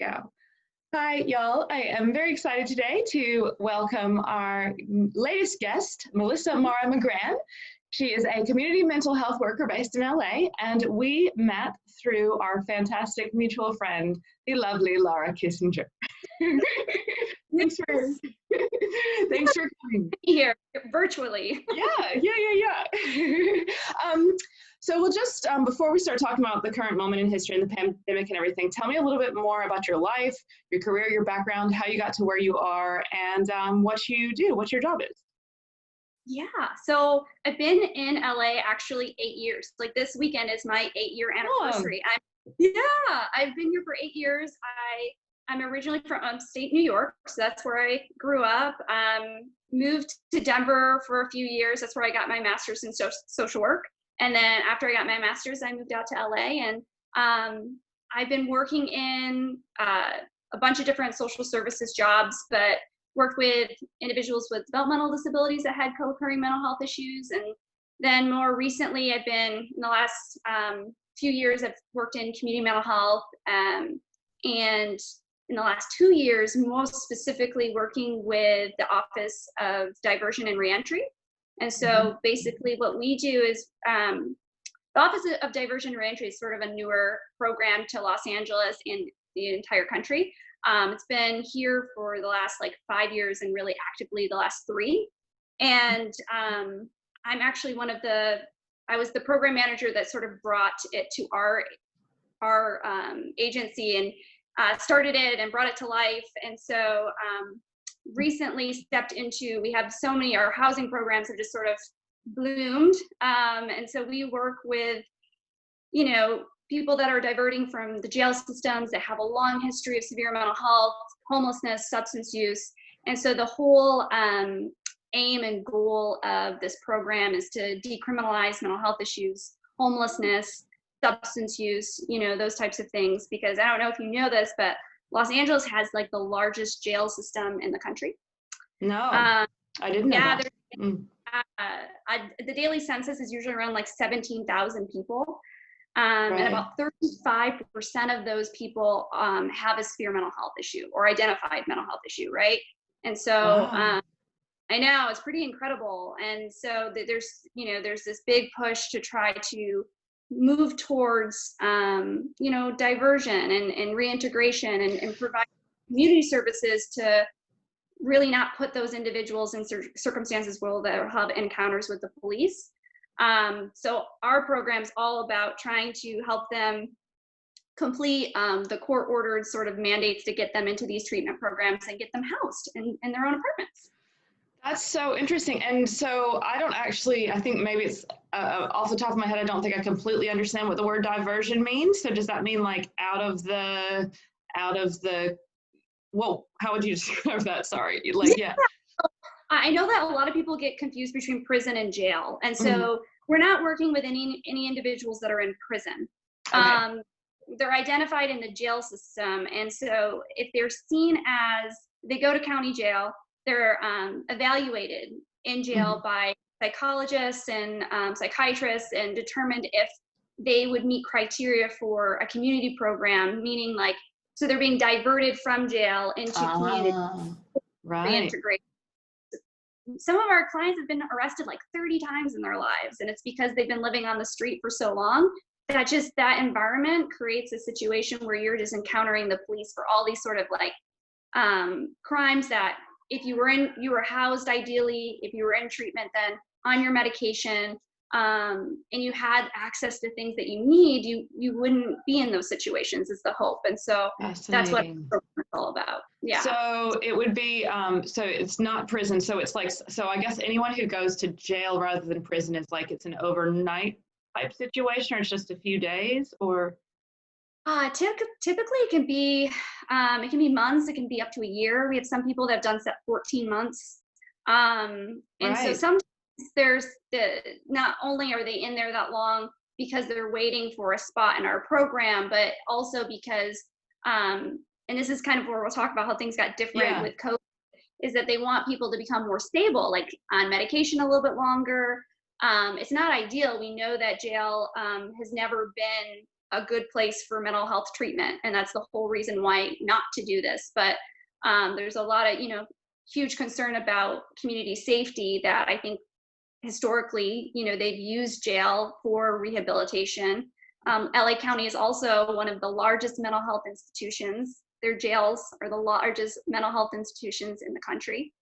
Go. Hi, y'all. I am very excited today to welcome our latest guest, Melissa Marra-Maghran. She is a community mental health worker based in LA, and we met through our fantastic mutual friend, the lovely Laura Kissinger. thanks for thanks for coming here virtually. Yeah. So we'll just, before we start talking about the current moment in history and the pandemic and everything, tell me a little bit more about your life, your career, your background, how you got to where you are, and what you do, what your job is. Yeah, so I've been in LA actually 8 years. Like this weekend is my 8-year anniversary. I've been here for 8 years. I'm originally from upstate New York, so that's where I grew up. Moved to Denver for a few years. That's where I got my master's in social work. And then after I got my master's, I moved out to LA, and I've been working in a bunch of different social services jobs, but worked with individuals with developmental disabilities that had co-occurring mental health issues. And then more recently, I've been, in the last few years, I've worked in community mental health, and in the last 2 years, most specifically working with the Office of Diversion and Reentry. And so basically what we do is, the Office of Diversion and Reentry is sort of a newer program to Los Angeles and the entire country. It's been here for the last 5 years and really actively the last 3. And I'm actually I was the program manager that sort of brought it to our agency and started it and brought it to life. And so recently stepped into, we have so many, our housing programs have just sort of bloomed. And so we work with, people that are diverting from the jail systems that have a long history of severe mental health, homelessness, substance use. And so the whole aim and goal of this program is to decriminalize mental health issues, homelessness, substance use, those types of things. Because I don't know if you know this, but Los Angeles has the largest jail system in the country. No, I didn't know that. The daily census is usually around 17,000 people. Right. And about 35% of those people have a severe mental health issue or identified mental health issue, right? And so Wow. I know it's pretty incredible. And so there's this big push to try to move towards diversion and reintegration and provide community services to really not put those individuals in circumstances where they'll have encounters with the police. So our program's all about trying to help them complete the court-ordered sort of mandates to get them into these treatment programs and get them housed in their own apartments. That's so interesting. And so I think maybe it's off the top of my head, I don't think I completely understand what the word diversion means. So does that mean out of the, well, how would you describe that? Sorry. Yeah. I know that a lot of people get confused between prison and jail. And so we're not working with any individuals that are in prison. Okay. They're identified in the jail system. And so if they're seen as, they go to county jail, they're evaluated in jail by psychologists and psychiatrists and determined if they would meet criteria for a community program, meaning so they're being diverted from jail into community reintegration. Some of our clients have been arrested 30 times in their lives, and it's because they've been living on the street for so long that environment creates a situation where you're just encountering the police for all these sort of crimes that if you were housed, ideally, if you were in treatment, then on your medication, and you had access to things that you need, you wouldn't be in those situations is the hope. And so that's what it's all about. Yeah. So it would be, so it's not prison. So it's so I guess anyone who goes to jail rather than prison is it's an overnight type situation, or it's just a few days, or? Typically it can be months, it can be up to a year. We have some people that have done 14 months. And so sometimes there's not only are they in there that long because they're waiting for a spot in our program, but also because, and this is kind of where we'll talk about how things got different with COVID, is that they want people to become more stable, on medication a little bit longer. It's not ideal. We know that jail has never been a good place for mental health treatment. And that's the whole reason why not to do this. But there's a lot of, huge concern about community safety that I think historically, they've used jail for rehabilitation. LA County is also one of the largest mental health institutions. Their jails are the largest mental health institutions in the country.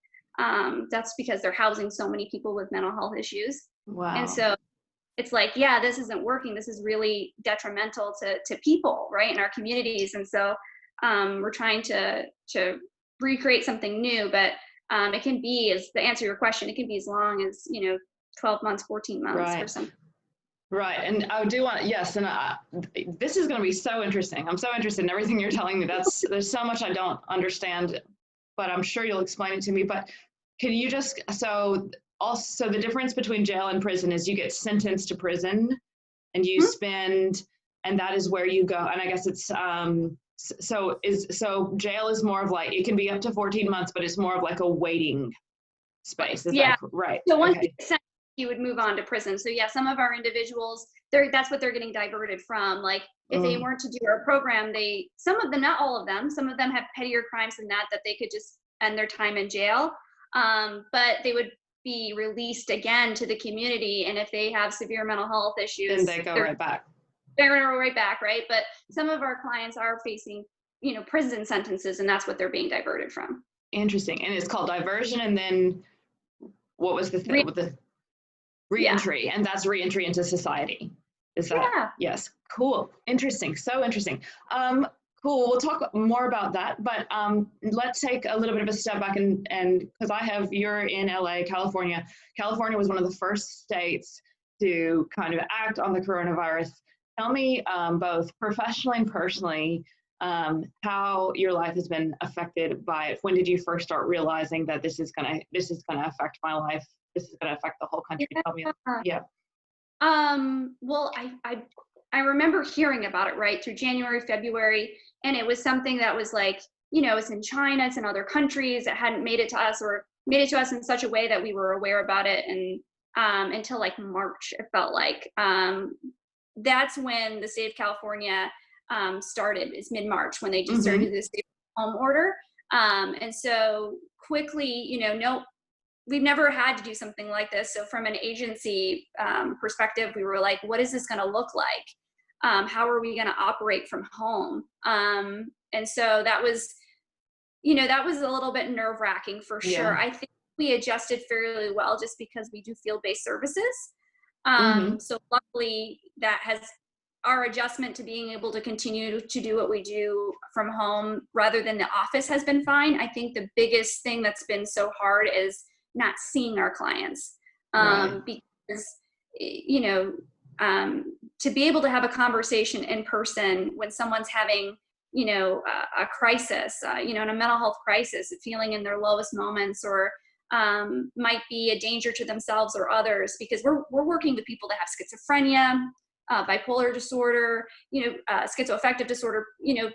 That's because they're housing so many people with mental health issues. Wow. And so it's like, yeah, this isn't working. This is really detrimental to people, right, in our communities. And so we're trying to recreate something new, but it can be, as to answer your question, it can be as long as 12 months, 14 months right. or something. Right, and I do want, yes, and this is going to be so interesting. I'm so interested in everything you're telling me. There's so much I don't understand, but I'm sure you'll explain it to me. But can you just, so the difference between jail and prison is you get sentenced to prison and you spend, and that is where you go. And I guess it's, so jail is more of like, it can be up to 14 months, but it's more of like a waiting space. Is that right? So once you would move on to prison. So yeah, some of our individuals, that's what they're getting diverted from. Like if they weren't to do our program, some of them, not all of them, some of them have pettier crimes than that they could just end their time in jail. But they would be released again to the community. And if they have severe mental health issues, then they go right back. They're going to go right back, right? But some of our clients are facing, prison sentences, and that's what they're being diverted from. Interesting. And it's called diversion. And then what was the thing with the reentry? And that's reentry into society. Is that? Yeah. Yes. Cool. Interesting. So interesting. Cool. We'll talk more about that, but let's take a little bit of a step back and because you're in LA, California. California was one of the first states to kind of act on the coronavirus. Tell me both professionally and personally how your life has been affected by it. When did you first start realizing that this is gonna affect my life? This is gonna affect the whole country. Tell me. Yeah. Well, I remember hearing about it right through January, February, and it was something that was like, it's in China, it's in other countries. It hadn't made it to us, or made it to us in such a way that we were aware about it. And until like March, it felt like. That's when the state of California started. It's mid-March when they just started this home order. And so quickly, we've never had to do something like this. So from an agency perspective, we were like, what is this going to look like? How are we going to operate from home? And so that was a little bit nerve-wracking for sure. I think we adjusted fairly well just because we do field-based services. So luckily our adjustment to being able to continue to do what we do from home rather than the office has been fine. I think the biggest thing that's been so hard is not seeing our clients, because, to be able to have a conversation in person when someone's having, a crisis, in a mental health crisis, feeling in their lowest moments, or might be a danger to themselves or others, because we're working with people that have schizophrenia, bipolar disorder, schizoaffective disorder,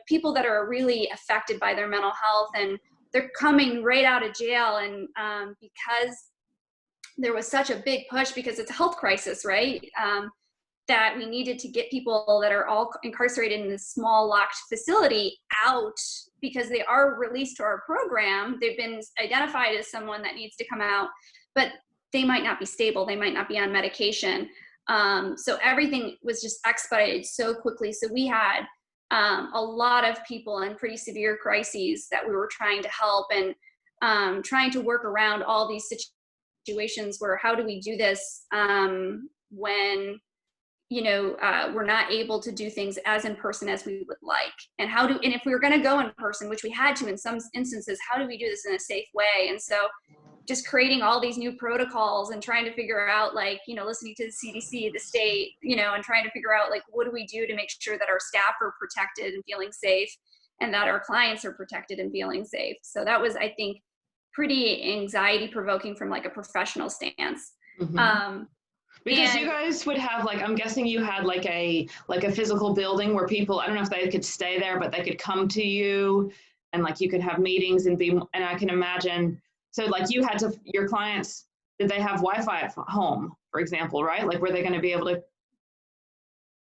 people that are really affected by their mental health, and they're coming right out of jail. And because there was such a big push, because it's a health crisis, right? That we needed to get people that are all incarcerated in this small locked facility out, because they are released to our program. They've been identified as someone that needs to come out, but they might not be stable. They might not be on medication. So everything was just expedited so quickly. So we had a lot of people in pretty severe crises that we were trying to help, and trying to work around all these situations where, how do we do this when we're not able to do things as in person as we would like, and if we were going to go in person, which we had to in some instances, how do we do this in a safe way? And so just creating all these new protocols and trying to figure out, like, listening to the CDC, the state, and trying to figure out, like, what do we do to make sure that our staff are protected and feeling safe, and that our clients are protected and feeling safe. So that was, I think, pretty anxiety provoking from like a professional stance. Because you guys would have, like, I'm guessing you had like a physical building where people, I don't know if they could stay there, but they could come to you, and like you could have meetings and I can imagine. So like your clients, did they have Wi-Fi at home, for example, right? Like, were they going to be able to?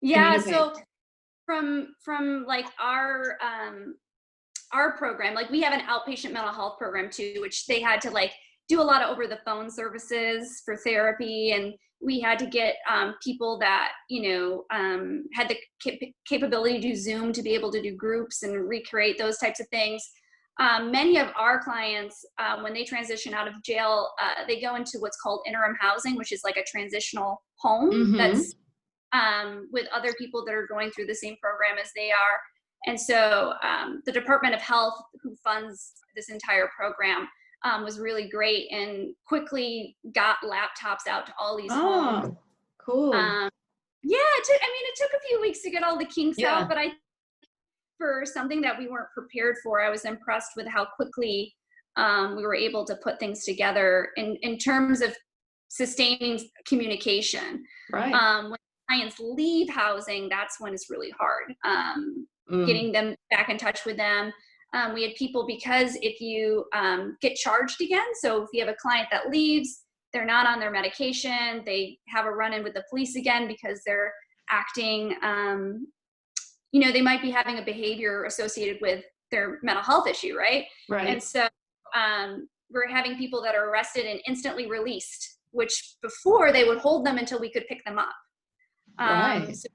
Yeah. So From like our program, like we have an outpatient mental health program too, which they had to like do a lot of over the phone services for therapy, and we had to get people that had the capability to do Zoom to be able to do groups and recreate those types of things. Many of our clients, when they transition out of jail, they go into what's called interim housing, which is like a transitional home that's with other people that are going through the same program as they are. And so the Department of Health, who funds this entire program, was really great and quickly got laptops out to all these homes. Cool. Yeah, it took a few weeks to get all the kinks out, but for something that we weren't prepared for, I was impressed with how quickly we were able to put things together in terms of sustaining communication. Right. When clients leave housing, that's when it's really hard. Getting them back in touch with them. We had people, because if you get charged again, so if you have a client that leaves, they're not on their medication, they have a run-in with the police again because they're acting, they might be having a behavior associated with their mental health issue, right? Right. And so we're having people that are arrested and instantly released, which before they would hold them until we could pick them up. Right. So,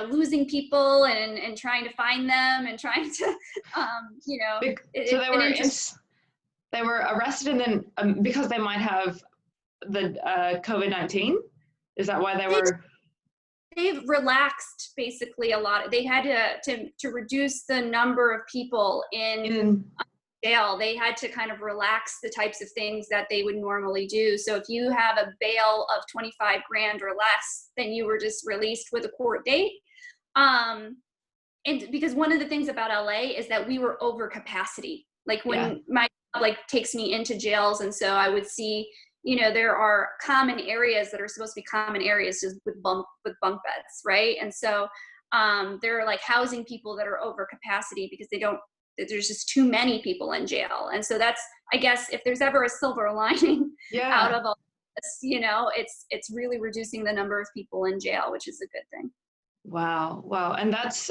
losing people and trying to find them and trying to, they were arrested and then because they might have the COVID-19. Is that why they've relaxed basically a lot. They had to reduce the number of people in jail. They had to kind of relax the types of things that they would normally do. So if you have a bail of 25 grand or less, then you were just released with a court date. And because one of the things about LA is that we were over capacity. Like when my takes me into jails, and so I would see, there are common areas that are supposed to be common areas just with bunk beds, right? And so there are like housing people that are over capacity because there's just too many people in jail. And so that's, I guess, if there's ever a silver lining out of all this, it's really reducing the number of people in jail, which is a good thing. Wow. And that's,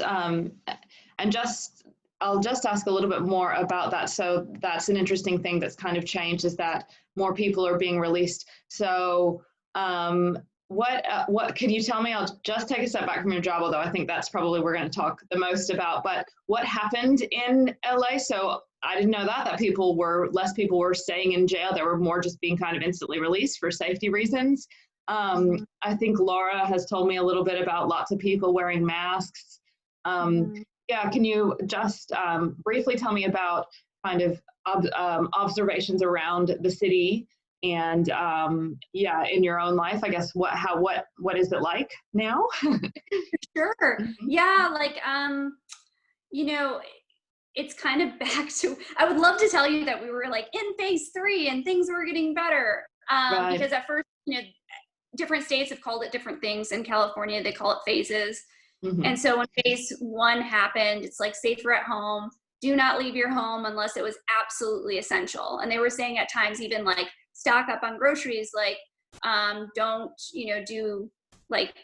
I'll just ask a little bit more about that. So that's an interesting thing that's kind of changed, is that more people are being released. So what can you tell me? I'll just take a step back from your job, although I think that's probably we're going to talk the most about, but what happened in LA? So I didn't know that less people were staying in jail. They were more just being kind of instantly released for safety reasons. I think Laura has told me a little bit about lots of people wearing masks. Can you just briefly tell me about kind of observations around the city and in your own life, I guess, what is it like now? Sure. Yeah, it's kind of back to, I would love to tell you that we were like in phase 3 and things were getting better. Because at first, different states have called it different things. In California, they call it phases. And so when phase 1 happened, it's like safer at home, do not leave your home unless it was absolutely essential. And they were saying at times even like stock up on groceries, like don't, do like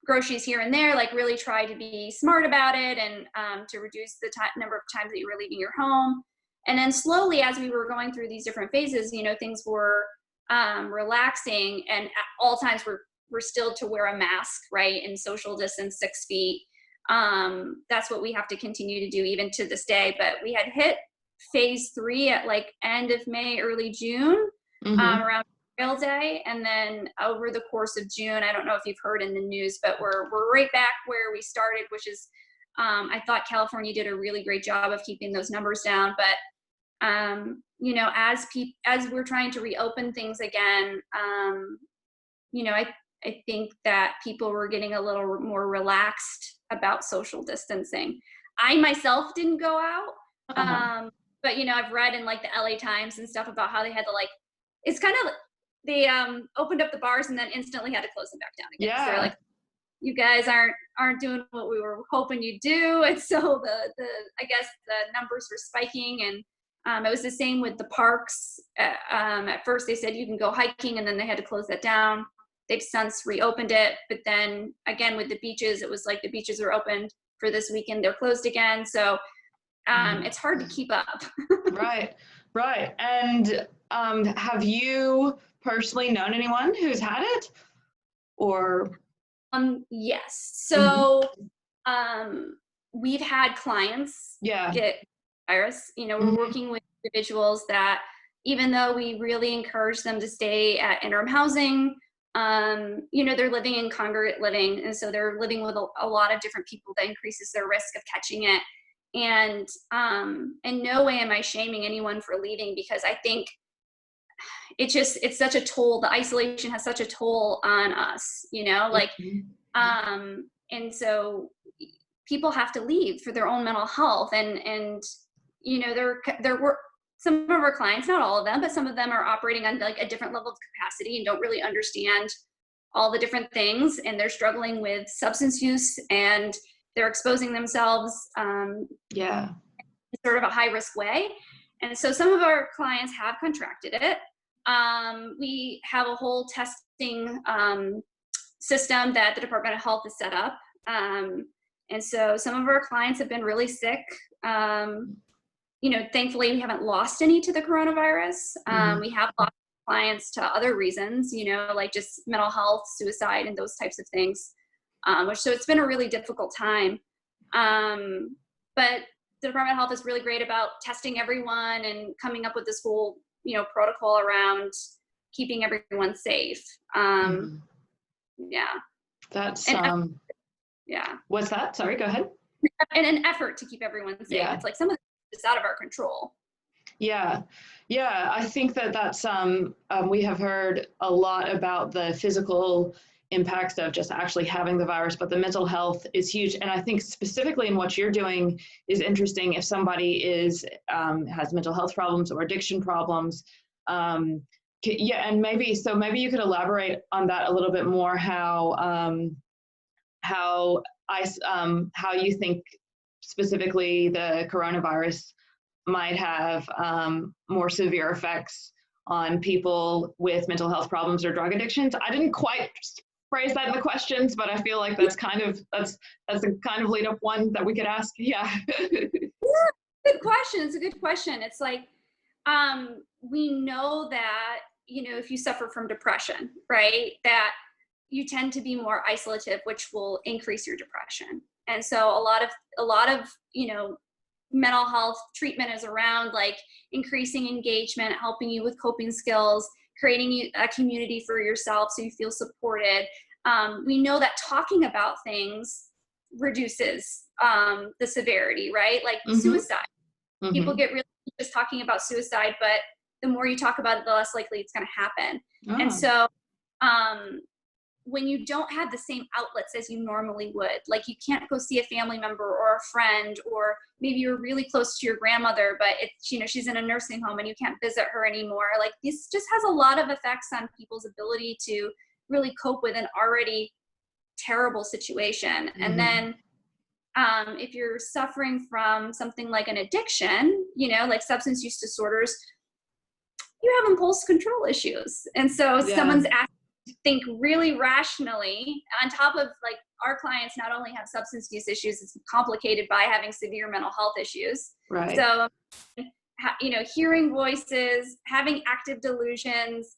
groceries here and there, like really try to be smart about it and to reduce the number of times that you were leaving your home. And then slowly, as we were going through these different phases, things were relaxing, and at all times we're still to wear a mask, right? And social distance 6 feet. That's what we have to continue to do even to this day. But we had hit phase 3 at like end of May, early June, around Memorial Day. And then over the course of June, I don't know if you've heard in the news, but we're right back where we started, which is, I thought California did a really great job of keeping those numbers down. But as we're trying to reopen things again, I think that people were getting a little more relaxed about social distancing. I myself didn't go out, but I've read in like the LA Times and stuff about how they had to it's kind of, they opened up the bars and then instantly had to close them back down again. So they're like, you guys aren't doing what we were hoping you'd do. And so I guess the numbers were spiking, and it was the same with the parks. At first they said you can go hiking, and then they had to close that down. They've since reopened it, but then again with the beaches, it was like the beaches were opened for this weekend. They're closed again. So it's hard to keep up. Right. And have you personally known anyone who's had it? Or yes. So we've had clients get virus. We're working with individuals that, even though we really encourage them to stay at interim housing, they're living in congregate living, and so they're living with a lot of different people. That increases their risk of catching it. And in no way am I shaming anyone for leaving, because I think it's such a toll. The isolation has such a toll on us, and so people have to leave for their own mental health. And there were some of our clients, not all of them, but some of them are operating on like a different level of capacity and don't really understand all the different things, and they're struggling with substance use, and they're exposing themselves in sort of a high risk way. And so some of our clients have contracted it. We have a whole testing system that the Department of Health has set up. And so some of our clients have been really sick. Thankfully we haven't lost any to the coronavirus. We have lost clients to other reasons, like just mental health, suicide, and those types of things. So it's been a really difficult time. But the Department of Health is really great about testing everyone and coming up with this whole, protocol around keeping everyone safe. That's yeah. What's that? Sorry, go ahead. In an effort to keep everyone safe. Yeah. It's like some of it's out of our control. Yeah. I think that's we have heard a lot about the physical impacts of just actually having the virus, but the mental health is huge. And I think specifically in what you're doing is interesting. If somebody has mental health problems or addiction problems, and maybe you could elaborate on that a little bit more. How you think specifically the coronavirus might have more severe effects on people with mental health problems or drug addictions. I didn't quite phrase that in the questions, but I feel like that's a kind of lead up one that we could ask. Yeah. Good question. It's a good question. It's like, we know that, if you suffer from depression, right, that you tend to be more isolative, which will increase your depression. And so a lot of mental health treatment is around like increasing engagement, helping you with coping skills, creating a community for yourself so you feel supported. We know that talking about things reduces the severity, right? Like suicide. People get really just talking about suicide, but the more you talk about it, the less likely it's going to happen. And so when you don't have the same outlets as you normally would, like you can't go see a family member or a friend, or maybe you're really close to your grandmother, but she's in a nursing home and you can't visit her anymore. Like this just has a lot of effects on people's ability to really cope with an already terrible situation. And then if you're suffering from something like an addiction, like substance use disorders, you have impulse control issues. And so someone's asked to think really rationally, on top of like our clients not only have substance use issues, it's complicated by having severe mental health issues. Right. So, hearing voices, having active delusions,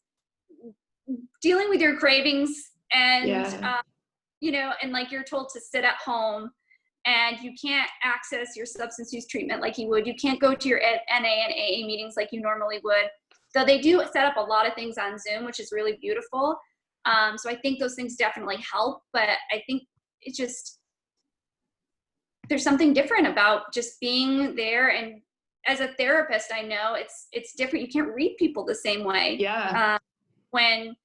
dealing with your cravings, and, and like you're told to sit at home and you can't access your substance use treatment like you would. You can't go to your NA and AA meetings like you normally would. So they do set up a lot of things on Zoom, which is really beautiful. So I think those things definitely help, but I think it's just, there's something different about just being there. And as a therapist, I know it's different. You can't read people the same way. Yeah. When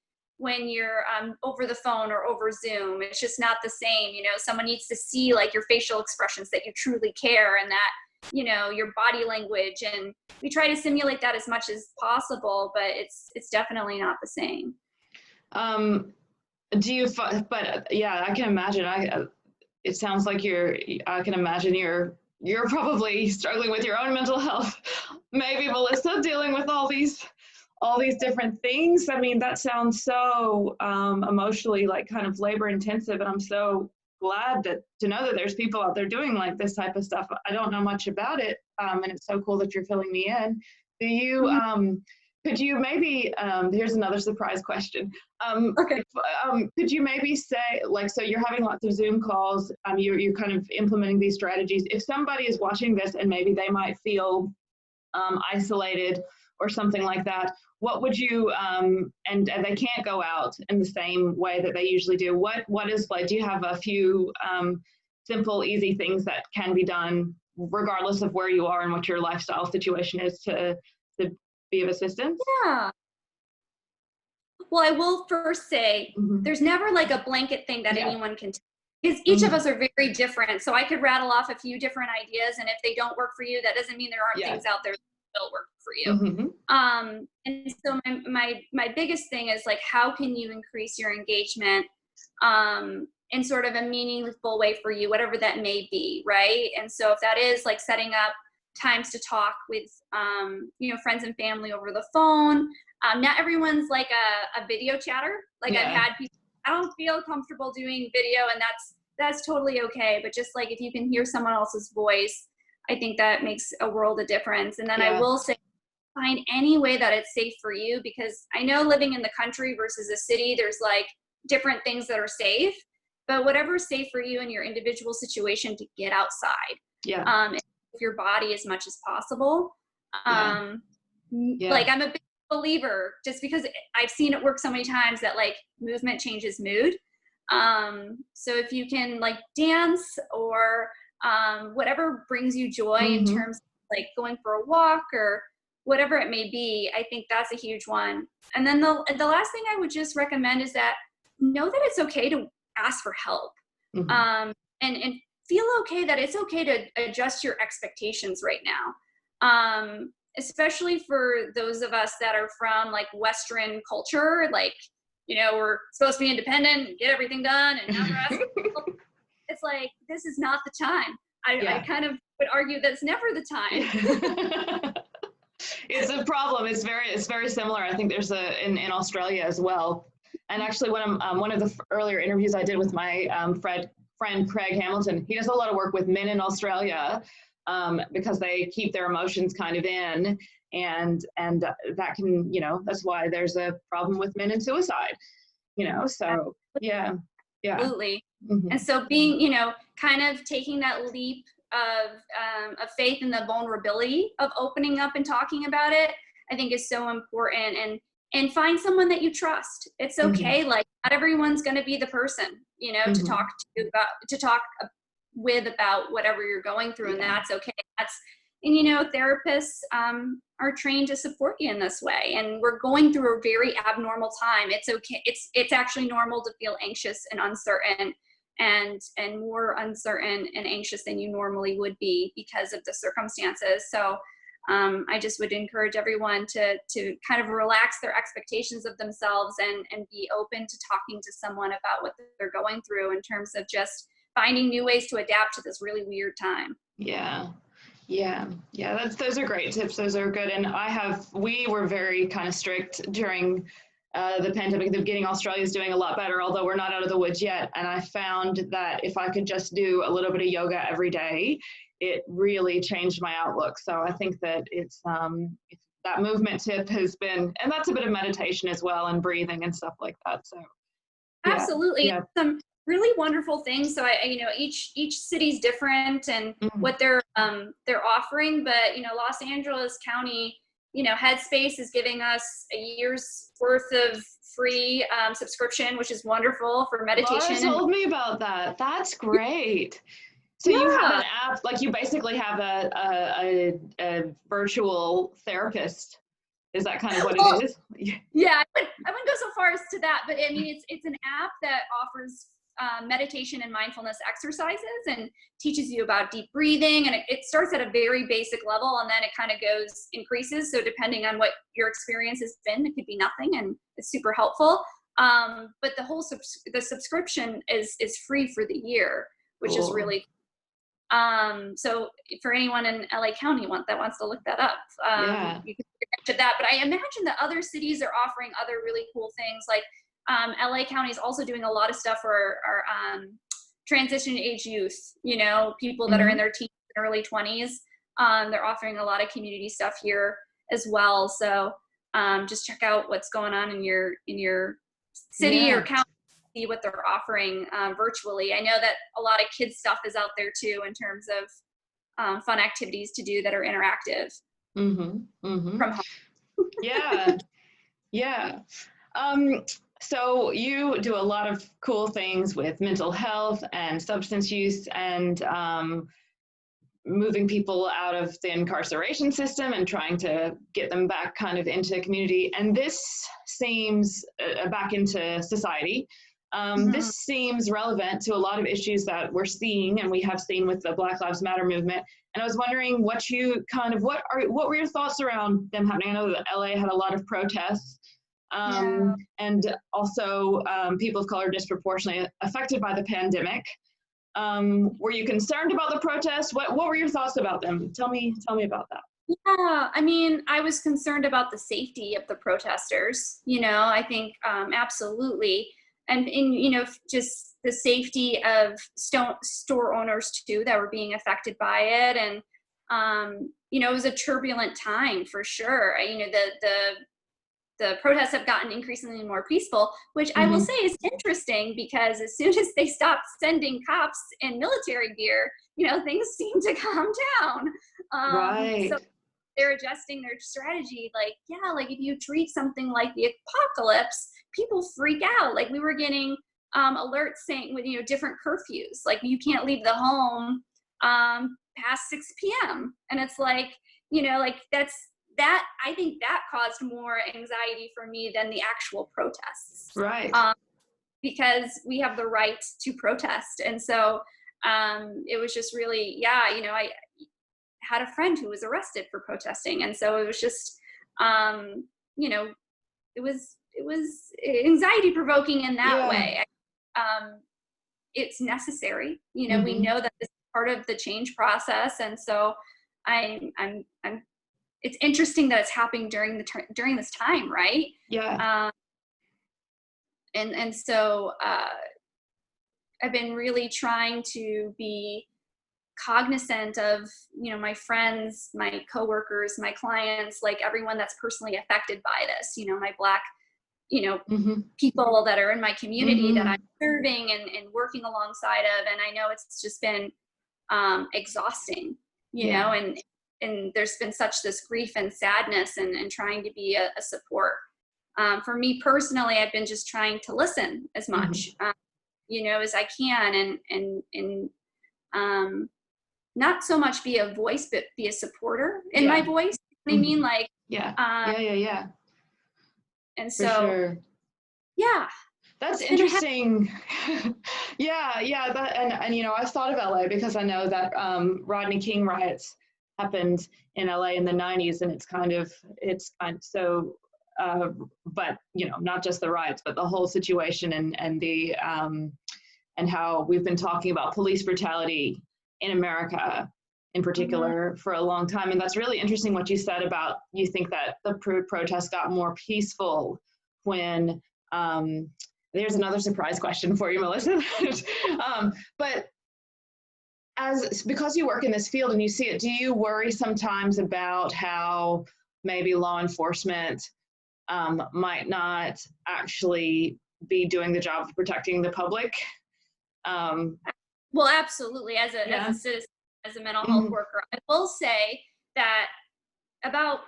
you're over the phone or over Zoom, it's just not the same. Someone needs to see like your facial expressions, that you truly care, and that, your body language, and we try to simulate that as much as possible, but it's definitely not the same. I can imagine. It sounds like I can imagine you're probably struggling with your own mental health. Maybe Melissa dealing with all these different things. I mean, that sounds so emotionally like kind of labor intensive, and I'm so glad to know that there's people out there doing like this type of stuff. I don't know much about it, and it's so cool that you're filling me in. Do you, could you maybe, here's another surprise question. Okay. Could you maybe say, like, so you're having lots of Zoom calls, you're kind of implementing these strategies. If somebody is watching this and maybe they might feel isolated or something like that, what would you, and they can't go out in the same way that they usually do, what is, like, do you have a few simple, easy things that can be done regardless of where you are and what your lifestyle situation is to be of assistance? Yeah. Well, I will first say there's never like a blanket thing that anyone can take, because each of us are very different. So I could rattle off a few different ideas, and if they don't work for you, that doesn't mean there aren't things out there that will work for you. And so my biggest thing is like, how can you increase your engagement in sort of a meaningful way for you, whatever that may be, right? And so if that is like setting up times to talk with friends and family over the phone. Not everyone's like a video chatter. Like I've had people, I don't feel comfortable doing video, and that's totally okay. But just like if you can hear someone else's voice, I think that makes a world of difference. And then I will say, find any way that it's safe for you, because I know living in the country versus a city, there's like different things that are safe, but whatever's safe for you in your individual situation, to get outside. And your body as much as possible. Like I'm a big believer, just because I've seen it work so many times, that like movement changes mood. So if you can like dance or whatever brings you joy in terms of like going for a walk or whatever it may be, I think that's a huge one. And then the last thing I would just recommend is that know that it's okay to ask for help. And feel okay that it's okay to adjust your expectations right now. Especially for those of us that are from like Western culture, like, we're supposed to be independent and get everything done, and now we're asking it's like, this is not the time. I kind of would argue that it's never the time. It's a problem. It's very similar. I think there's in Australia as well. And actually one of the earlier interviews I did with my friend Craig Hamilton, he does a lot of work with men in Australia, because they keep their emotions kind of in, and that can, that's why there's a problem with men and suicide, so absolutely. And so being, kind of taking that leap of faith in the vulnerability of opening up and talking about it, I think is so important. And find someone that you trust. It's okay. Like not everyone's going to be the person, to talk with about whatever you're going through, and that's okay. And therapists are trained to support you in this way. And we're going through a very abnormal time. It's okay. It's actually normal to feel anxious and uncertain, and more uncertain and anxious than you normally would be because of the circumstances. So I just would encourage everyone to kind of relax their expectations of themselves and be open to talking to someone about what they're going through, in terms of just finding new ways to adapt to this really weird time. Those are great tips. Those are good. And we were very kind of strict during the pandemic. The beginning, Australia is doing a lot better, although we're not out of the woods yet. And I found that if I could just do a little bit of yoga every day, it really changed my outlook. So I think that it's that movement tip has been, and that's a bit of meditation as well, and breathing and stuff like that. So absolutely. Some really wonderful things. So each city's different and what they're offering, but Los Angeles County, Headspace is giving us a year's worth of free subscription, which is wonderful for meditation. Laura told me about that. That's great. So you have an app, like you basically have a virtual therapist. Is that kind of what it is? Yeah, I wouldn't go so far as to that, but I mean, it's an app that offers meditation and mindfulness exercises and teaches you about deep breathing. And it starts at a very basic level, and then it kind of increases. So depending on what your experience has been, it could be nothing, and it's super helpful. But the subscription is free for the year, which is really so for anyone in LA County that wants to look that up, you can get to that. But I imagine that other cities are offering other really cool things. Like LA County is also doing a lot of stuff for our transition age youth, you know, people that are in their teens and early 20s. They're offering a lot of community stuff here as well. So just check out what's going on in your city or county, see what they're offering virtually. I know that a lot of kids stuff is out there too, in terms of fun activities to do that are interactive from home. Yeah. So you do a lot of cool things with mental health and substance use and moving people out of the incarceration system and trying to get them back kind of into the community. And this seems back into society. This seems relevant to a lot of issues that we're seeing and we have seen with the Black Lives Matter movement. And I was wondering what were your thoughts around them happening? I know that LA had a lot of protests. And also people of color disproportionately affected by the pandemic. Were you concerned about the protests? What were your thoughts about them? Tell me about that. Yeah, I mean, I was concerned about the safety of the protesters. You know, I think absolutely, and you know, just the safety of store owners too that were being affected by it, and you know, it was a turbulent time for sure. You know, the protests have gotten increasingly more peaceful, which I will say is interesting, because as soon as they stopped sending cops in military gear, you know, things seem to calm down. So they're adjusting their strategy. Like, yeah, like if you treat something like the apocalypse, people freak out. Like we were getting alerts saying with, you know, different curfews, like you can't leave the home past 6 p.m. And it's like, you know, like I think that caused more anxiety for me than the actual protests. Right. Because we have the right to protest. And so it was just really, you know, I had a friend who was arrested for protesting. And so it was just, you know, it was anxiety provoking in that way. It's necessary, you know, we know that this is part of the change process. And so I'm it's interesting that it's happening during this time, right? Yeah. And so I've been really trying to be cognizant of, you know, my friends, my coworkers, my clients, like everyone that's personally affected by this, you know, my Black, you know, people that are in my community that I'm serving and working alongside of. And I know it's just been exhausting, you know, and there's been such this grief and sadness and trying to be a support. For me personally, I've been just trying to listen as much, you know, as I can, and not so much be a voice, but be a supporter in my voice. You know what I mean? Like, yeah. And so, for sure. That's interesting. And you know, I've thought of LA because I know that Rodney King riots happened in LA in the 90s, and it's kind of so but you know, not just the riots, but the whole situation and the and how we've been talking about police brutality in America in particular for a long time. And that's really interesting what you said about, you think that the protests got more peaceful when there's another surprise question for you, Melissa. But because you work in this field and you see it, do you worry sometimes about how maybe law enforcement might not actually be doing the job of protecting the public? Well, absolutely. As a citizen, as a mental health worker, I will say that about,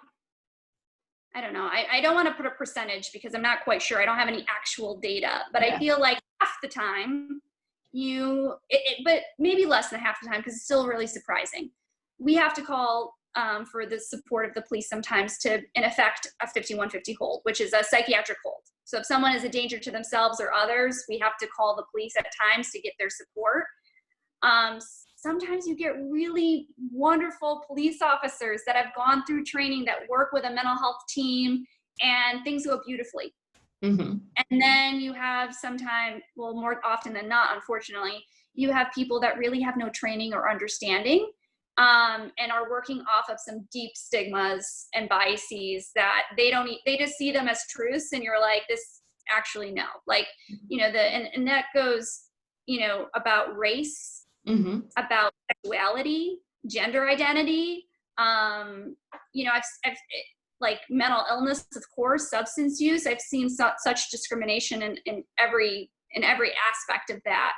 I don't know, I don't want to put a percentage because I'm not quite sure. I don't have any actual data, but I feel like half the time but maybe less than half the time, because it's still really surprising. We have to call for the support of the police sometimes to, in effect, a 5150 hold, which is a psychiatric hold. So if someone is a danger to themselves or others, we have to call the police at times to get their support. Sometimes you get really wonderful police officers that have gone through training that work with a mental health team, and things go beautifully. And then you have sometimes, well, more often than not, unfortunately, you have people that really have no training or understanding, and are working off of some deep stigmas and biases that they just see them as truths, and you're like, this actually no. Like, you know, and that goes, about race, Mm-hmm. about sexuality, gender identity. I've like mental illness, of course, substance use. I've seen such discrimination in every aspect of that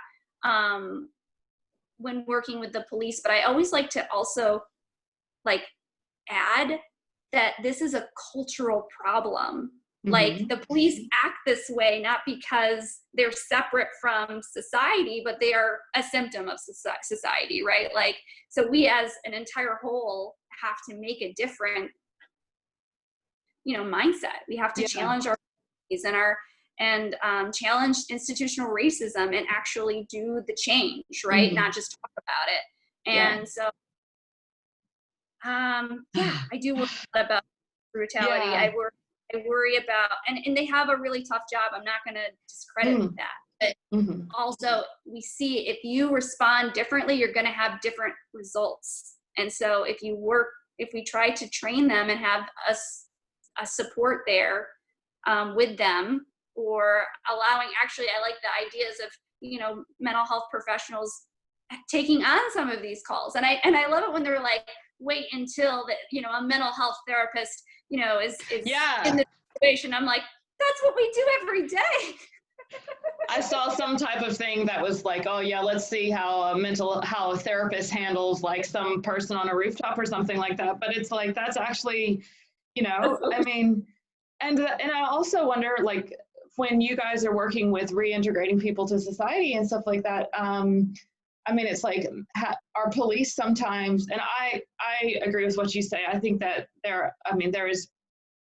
when working with the police. But I always like to also like add that this is a cultural problem. Mm-hmm. Like the police act this way not because they're separate from society, but they are a symptom of society, right? Like, so we as an entire whole have to make a different, mindset. We have to challenge our and challenge institutional racism and actually do the change, right? Mm-hmm. Not just talk about it. And so, I do worry about brutality. Yeah. I worry about, and they have a really tough job. I'm not going to discredit that. But also, we see if you respond differently, you're going to have different results. And so if we try to train them and have a support there with them, or allowing, actually, I like the ideas of, mental health professionals taking on some of these calls. And I love it when they're like, wait until that, a mental health therapist, is in the situation. I'm like, that's what we do every day. I saw some type of thing that was like, oh yeah, let's see how a therapist handles like some person on a rooftop or something like that. But it's like, that's actually, I mean, and I also wonder, like, when you guys are working with reintegrating people to society and stuff like that, I mean, it's like our police sometimes, and I agree with what you say. I think that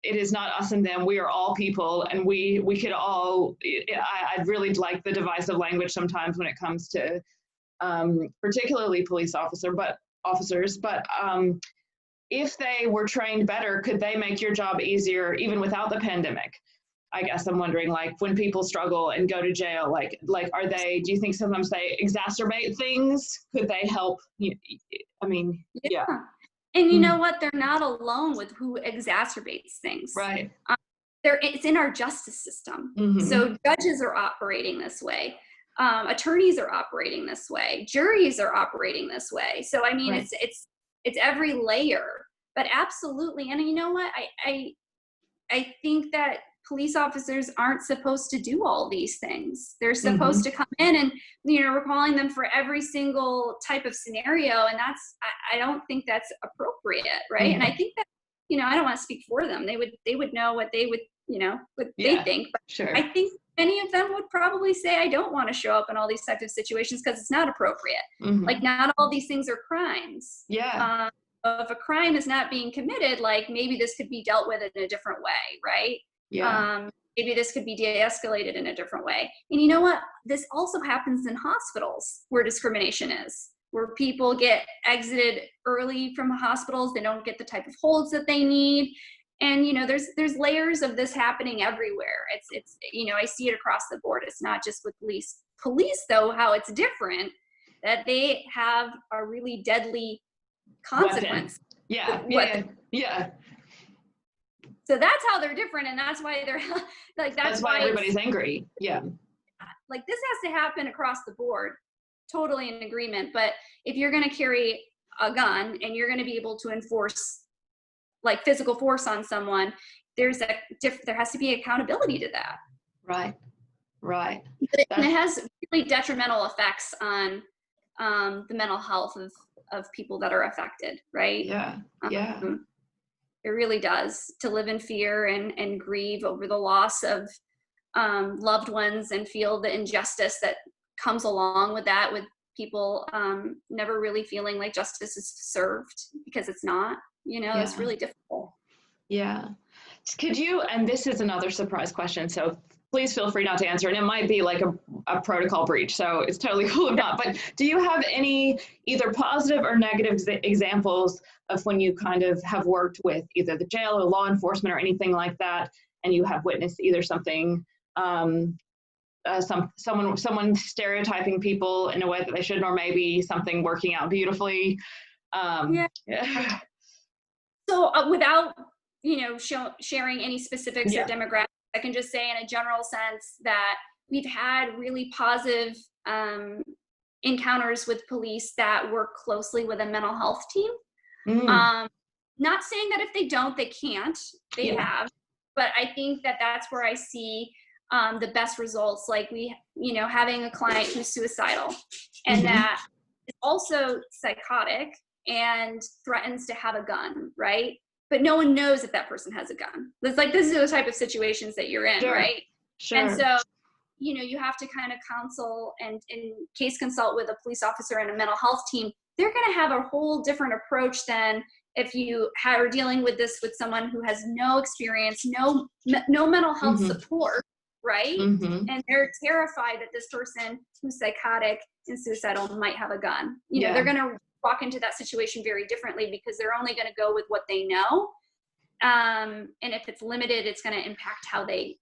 it is not us and them. We are all people, and we could all, I really like the divisive language sometimes when it comes to particularly police officers, but if they were trained better, could they make your job easier even without the pandemic? I guess I'm wondering, like, when people struggle and go to jail, like do you think sometimes they exacerbate things? Could they help? I mean, yeah. And you know what? They're not alone with who exacerbates things. Right. It's in our justice system. So judges are operating this way. Attorneys are operating this way. Juries are operating this way. So, I mean, it's every layer, but absolutely. And you know what? I think that police officers aren't supposed to do all these things. They're supposed to come in and, we're calling them for every single type of scenario. And I don't think that's appropriate. Right. And I think that, I don't want to speak for them. They would know what they would, what they think. But I think many of them would probably say, I don't want to show up in all these types of situations because it's not appropriate. Like, not all these things are crimes. Yeah. If a crime is not being committed, like, maybe this could be dealt with in a different way, right? Yeah. Maybe this could be de-escalated in a different way. And you know what? This also happens in hospitals where discrimination is, where people get exited early from hospitals. They don't get the type of holds that they need. And, there's layers of this happening everywhere. It's I see it across the board. It's not just with police. Police, though, how it's different, that they have a really deadly consequence. Yeah. So that's how they're different, and that's why they're like, that's why everybody's angry. Yeah. Like, this has to happen across the board. Totally in agreement. But if you're going to carry a gun and you're going to be able to enforce like physical force on someone, there has to be accountability to that. Right. And it has really detrimental effects on the mental health of people that are affected, right? Yeah. It really does, to live in fear and grieve over the loss of loved ones and feel the injustice that comes along with that, with people never really feeling like justice is served because it's not, It's really difficult. Yeah. Could you, and this is another surprise question, so please feel free not to answer, and it might be like a protocol breach, so it's totally cool if not, but do you have any either positive or negative examples of when you kind of have worked with either the jail or law enforcement or anything like that, and you have witnessed either something, someone stereotyping people in a way that they shouldn't, or maybe something working out beautifully? So without, sharing any specifics or demographics, I can just say in a general sense that we've had really positive encounters with police that work closely with a mental health team. Not saying that if they don't, they can't, they have, but I think that that's where I see the best results. Like having a client who's suicidal and that is also psychotic and threatens to have a gun, right? But no one knows if that person has a gun. It's like, this is the type of situations that you're in, right? Sure. And so, you have to kind of counsel and case consult with a police officer and a mental health team. They're going to have a whole different approach than if you are dealing with this with someone who has no experience, no mental health support, right? And they're terrified that this person who's psychotic and suicidal might have a gun. They're going to walk into that situation very differently because they're only going to go with what they know. And if it's limited, it's going to impact how they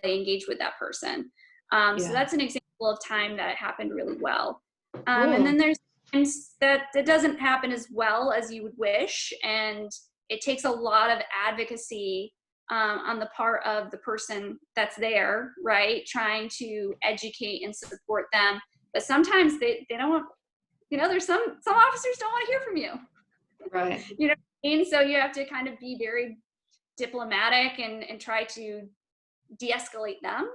engage with that person. So that's an example of time that it happened really well. And then there's times that it doesn't happen as well as you would wish. And it takes a lot of advocacy on the part of the person that's there, right? Trying to educate and support them. But sometimes they don't want, there's some officers don't want to hear from you. Right. And so you have to kind of be very diplomatic and try to de-escalate them.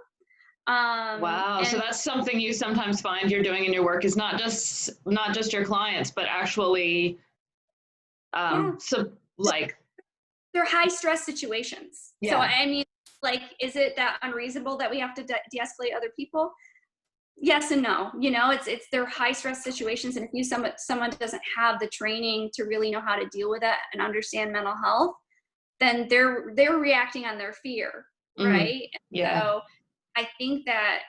Wow. So that's something you sometimes find you're doing in your work is not just your clients, but actually, so like they're high stress situations. Yeah. So I mean, like, is it that unreasonable that we have to de-escalate other people? Yes and no. It's their high stress situations, and if someone doesn't have the training to really know how to deal with that and understand mental health, then they're reacting on their fear, right? Yeah. So I think that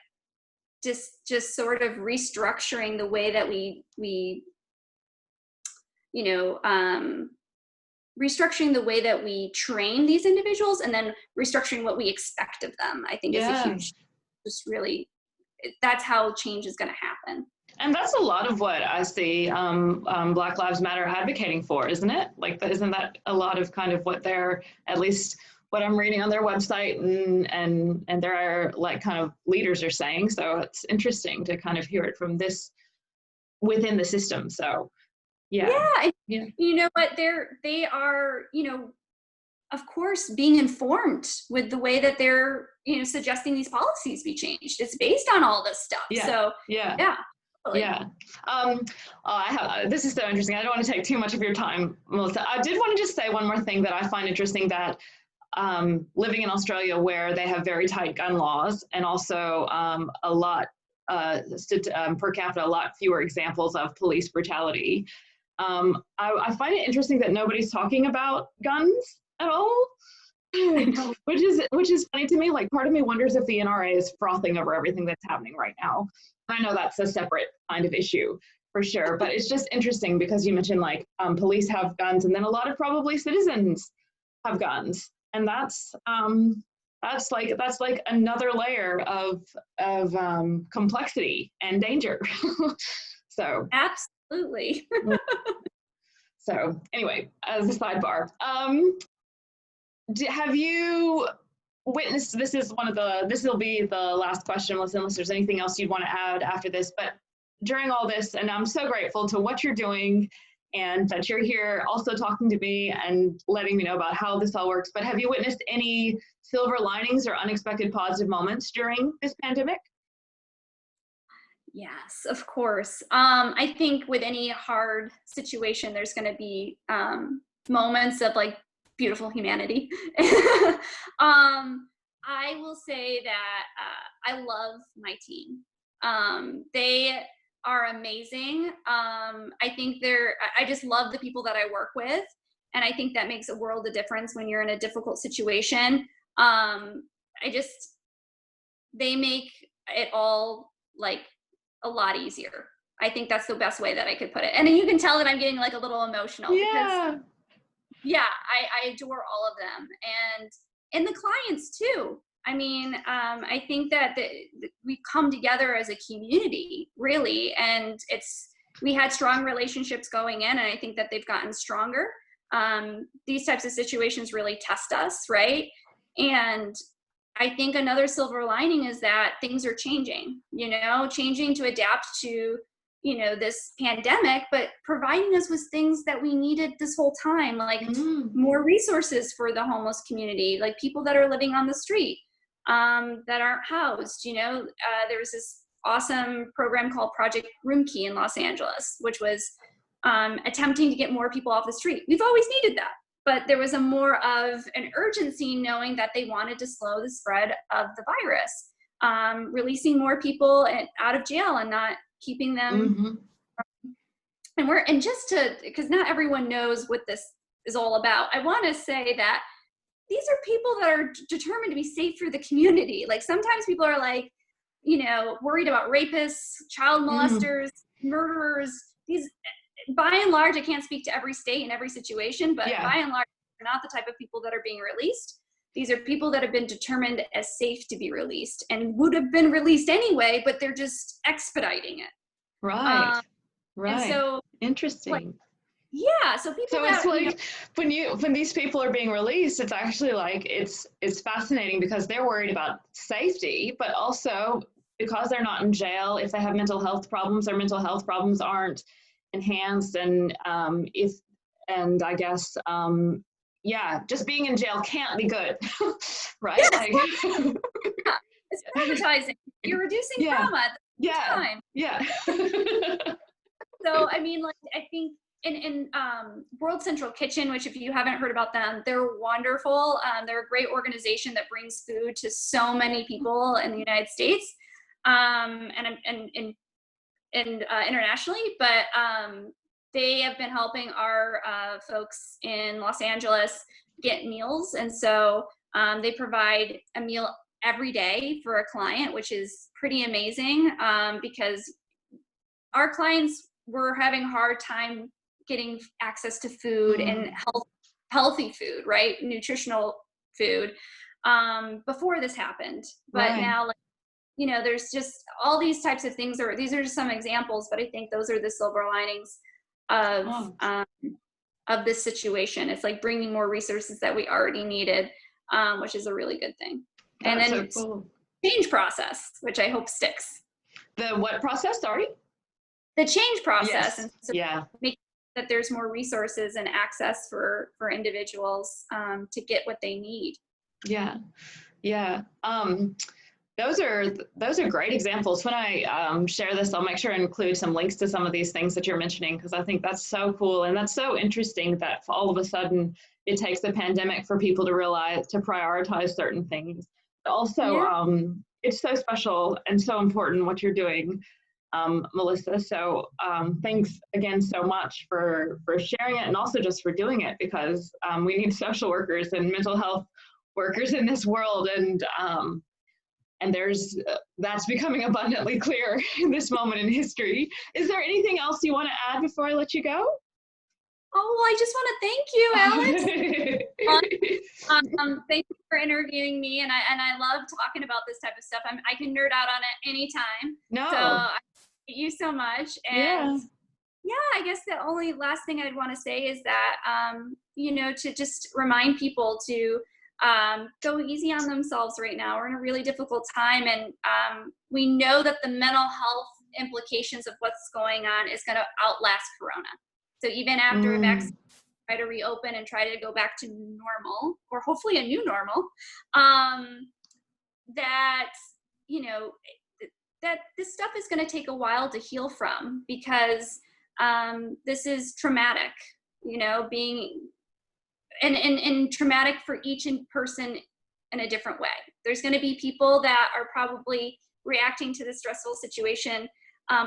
just sort of restructuring the way that we restructuring the way that we train these individuals, and then restructuring what we expect of them, I think is a huge, that's how change is going to happen. And that's a lot of what I see Black Lives Matter advocating for, isn't it? Like, isn't that a lot of kind of what they're, at least what I'm reading on their website and their like kind of leaders are saying. So it's interesting to kind of hear it from this within the system. So yeah. You know what, they are, of course, being informed with the way that they're, suggesting these policies be changed. It's based on all this stuff. So totally. This is so interesting. I don't want to take too much of your time, Melissa. I did want to just say one more thing that I find interesting, that living in Australia, where they have very tight gun laws and also a lot per capita, a lot fewer examples of police brutality. I find it interesting that nobody's talking about guns at all, which is funny to me. Like, part of me wonders if the NRA is frothing over everything that's happening right now. I know that's a separate kind of issue for sure, but it's just interesting because you mentioned like police have guns, and then a lot of probably citizens have guns, and that's like another layer of complexity and danger. So absolutely. So anyway, as a sidebar, have you witnessed, this will be the last question, unless there's anything else you'd want to add after this, but during all this, and I'm so grateful to what you're doing and that you're here also talking to me and letting me know about how this all works, but have you witnessed any silver linings or unexpected positive moments during this pandemic? Yes, of course. I think with any hard situation, there's going to be moments of like beautiful humanity. I will say that I love my team. They are amazing. I think I just love the people that I work with. And I think that makes a world of difference when you're in a difficult situation. They make it all like a lot easier. I think that's the best way that I could put it. And you can tell that I'm getting like a little emotional because I adore all of them, and the clients too. I mean, I think that we come together as a community, really, and we had strong relationships going in, and I think that they've gotten stronger. These types of situations really test us, right? And I think another silver lining is that things are changing, changing to adapt to, this pandemic, but providing us with things that we needed this whole time, like more resources for the homeless community, like people that are living on the street, that aren't housed. There was this awesome program called Project Room Key in Los Angeles, which was attempting to get more people off the street. We've always needed that. But there was a more of an urgency knowing that they wanted to slow the spread of the virus, releasing more people out of jail and not keeping them. And just because not everyone knows what this is all about, I want to say that these are people that are determined to be safe for the community. Like sometimes people are like, worried about rapists, child molesters, murderers. These, by and large, I can't speak to every state and every situation, but by and large, they're not the type of people that are being released. These are people that have been determined as safe to be released and would have been released anyway, but they're just expediting it. Right. And so interesting. So people. So it's like when these people are being released, it's actually like it's fascinating because they're worried about safety, but also because they're not in jail, if they have mental health problems, their mental health problems aren't enhanced, and I guess just being in jail can't be good. Right? Yes. It's traumatizing. You're reducing trauma at the time. So I mean, like, I think in World Central Kitchen, which if you haven't heard about them, they're wonderful. They're a great organization that brings food to so many people in the United States, and internationally, but they have been helping our folks in Los Angeles get meals. And so they provide a meal every day for a client, which is pretty amazing, because our clients were having a hard time getting access to food and healthy food, right? Nutritional food, before this happened. But now, there's just all these types of things. These are just some examples, but I think those are the silver linings of this situation. It's like bringing more resources that we already needed, which is a really good thing. That's and then so cool. Change process, which I hope sticks. The what process? Sorry. The change process. Yes. And so make that there's more resources and access for individuals to get what they need. Those are great examples. When I share this, I'll make sure to include some links to some of these things that you're mentioning, because I think that's so cool. And that's so interesting that all of a sudden it takes the pandemic for people to realize, to prioritize certain things. But also, it's so special and so important what you're doing, Melissa. So thanks again so much for sharing it, and also just for doing it, because we need social workers and mental health workers in this world. And there's that's becoming abundantly clear in this moment in history. Is there anything else you want to add before I let you go? Oh, well, I just want to thank you, Alex. Thank you for interviewing me, and I love talking about this type of stuff. I can nerd out on it anytime. No. So I thank you so much. And I guess the only last thing I'd want to say is that to just remind people to go easy on themselves right now. We're in a really difficult time, and we know that the mental health implications of what's going on is going to outlast Corona. So even after a vaccine try to reopen and try to go back to normal, or hopefully a new normal, that this stuff is going to take a while to heal from, because this is traumatic, being and traumatic for each person in a different way. There's going to be people that are probably reacting to the stressful situation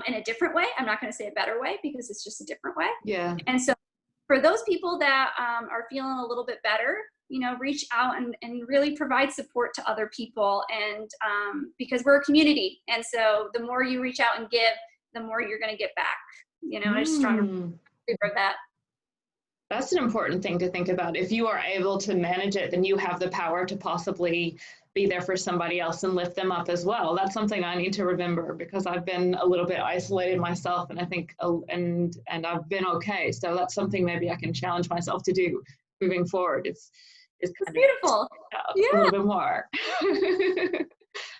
in a different way. I'm not going to say a better way, because it's just a different way. Yeah. And so for those people that are feeling a little bit better, reach out and really provide support to other people. And because we're a community. And so the more you reach out and give, the more you're going to get back, a stronger for that. That's an important thing to think about. If you are able to manage it, then you have the power to possibly be there for somebody else and lift them up as well. That's something I need to remember, because I've been a little bit isolated myself, and I think, and I've been okay. So that's something maybe I can challenge myself to do moving forward. is kind beautiful. A little bit more.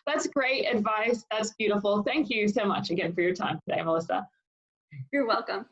That's great advice. That's beautiful. Thank you so much again for your time today, Melissa. You're welcome.